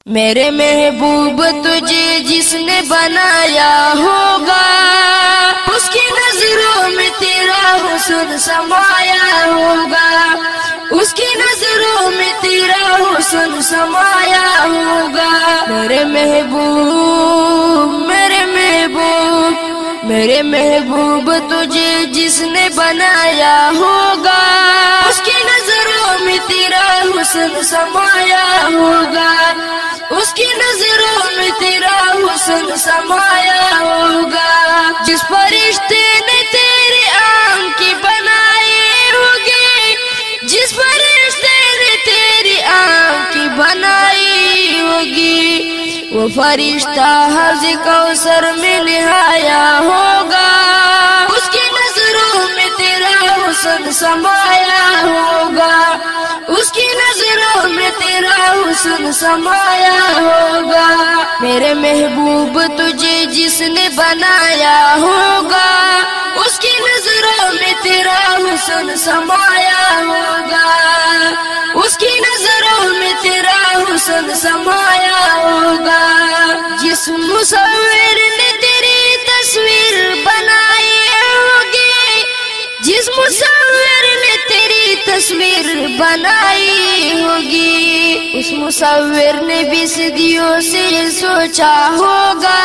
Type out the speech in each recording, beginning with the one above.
میرے محبوب تجھے جس نے بنایا ہوگا اس کی نظروں میں تیرا حسن سمایا ہوگا، اس کی نظروں میں تیرا حسن سمایا ہوگا۔ میرے محبوب میرے محبوب میرے محبوب تجھے جس نے بنایا ہوگا اس کی نظروں میں تیرا حسن سمایا ہوگا، اس کی نظروں میں تیرا حسن سمایا ہوگا۔ جس فرشتے نے تیری آنکھ کی بنائی ہوگی، جس فرشتے نے تیری آنکھ کی بنائی ہوگی، وہ فرشتہ حوض کوثر میں نہایا ہوگا، اس کی نظروں میں تیرا حسن سمایا ہوگا، اس کی نظروں میں تیرا حسن سمایا ہوگا۔ میرے محبوب تجھے جس نے بنایا ہوگا اس کی نظروں میں تیرا حسن سمایا ہوگا، اس کی نظروں میں تیرا حسن سمایا ہوگا۔ جس مصور نے تیری تصویر بنائی ہوگی، جس مصور نے تیری تصویر بنائی ہوگی، اس مصور نے بھی صدیوں سے یہ سوچا ہوگا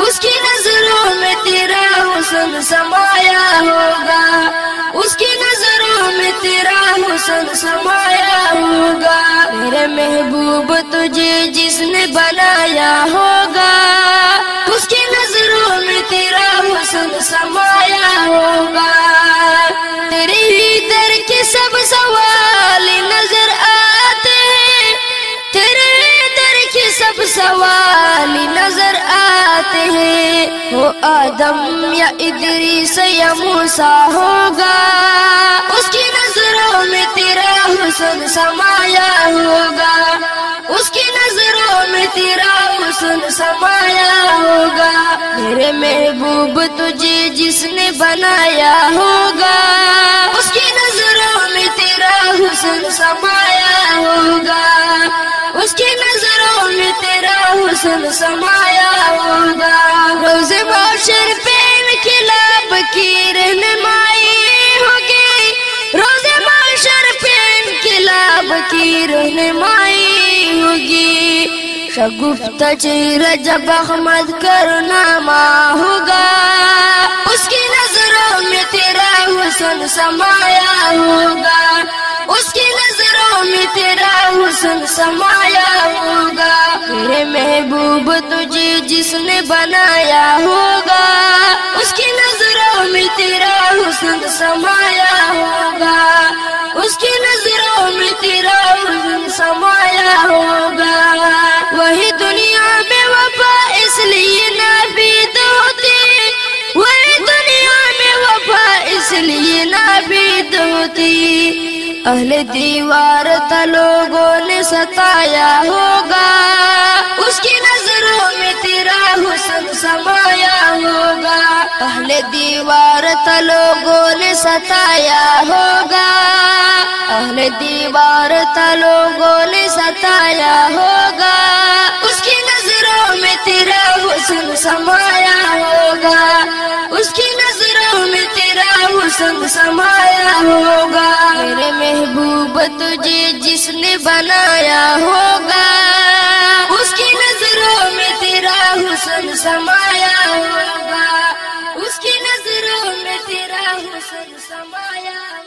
اس کی نظروں میں تیرا حسن سمایا ہوگا، اس کی نظروں میں تیرا حسن سمایا ہوگا۔ میرے محبوب تجھے جس نے بنایا ہوگا اس کی نظروں میں تیرا حسن سمایا ہوگا۔ تیرے ہی در کے سب سوال نظر آتے ہیں، تیرے ہی در کے سب سوال نظر آتے ہیں، وہ آدم یا ادریس یا موسیٰ ہوگا، اس کی نظروں میں تیرا حسن سمایا ہوگا، اس کی نظروں میں تیرا حسن سمایا ہوگا۔ میرے محبوب تجھے جس نے بنایا ہوگا اس کی نظروں میں تیرا حسن سمایا ہوگا، اس کی نظروں میں تیرا حسن سمایا ہوگا۔ روز محشر پہ انقلاب کی رہنمائی ہوگی، روز محشر پہ انقلاب کی رہنمائی ہوگی، شگفتہ چہرہ جب احمد کرنامہ ہوگا، اس کی نظروں میں تیرا حسن سمایا ہوگا، اس کی نظروں میں تیرا حسن سمایا ہوگا۔ میرے محبوب تجھے جس نے بنایا ہوگا اس کی نظروں میں تیرا حسن سمایا ہوگا، اس کی نظروں میں تیرا حسن سمایا ہوگا۔ وہی دنیا میں وفا اس لیے نابید ہوتی، وہی دنیا میں وفا اس لیے نابید ہوتی، اہل دیوار تھا لوگوں نے ستایا ہوگا، اس کی نظروں میں تیرا حسن سمایا ہوگا، اہل دیوار تھا لوگوں نے ستایا ہوگا، اہل دیوار تھا لوگوں نے ستایا ہوگا، اس کی نظروں میں تیرا حسن سمایا ہوگا، اس کی نظروں میں تیرا حسن سمایا ہوگا۔ میرے محبوب تجھے جس نے بنایا ہوگا اس کی نظروں میں تیرا حسن سمایا ہوگا، اس کی نظروں میں تیرا حسن سمایا ہوگا۔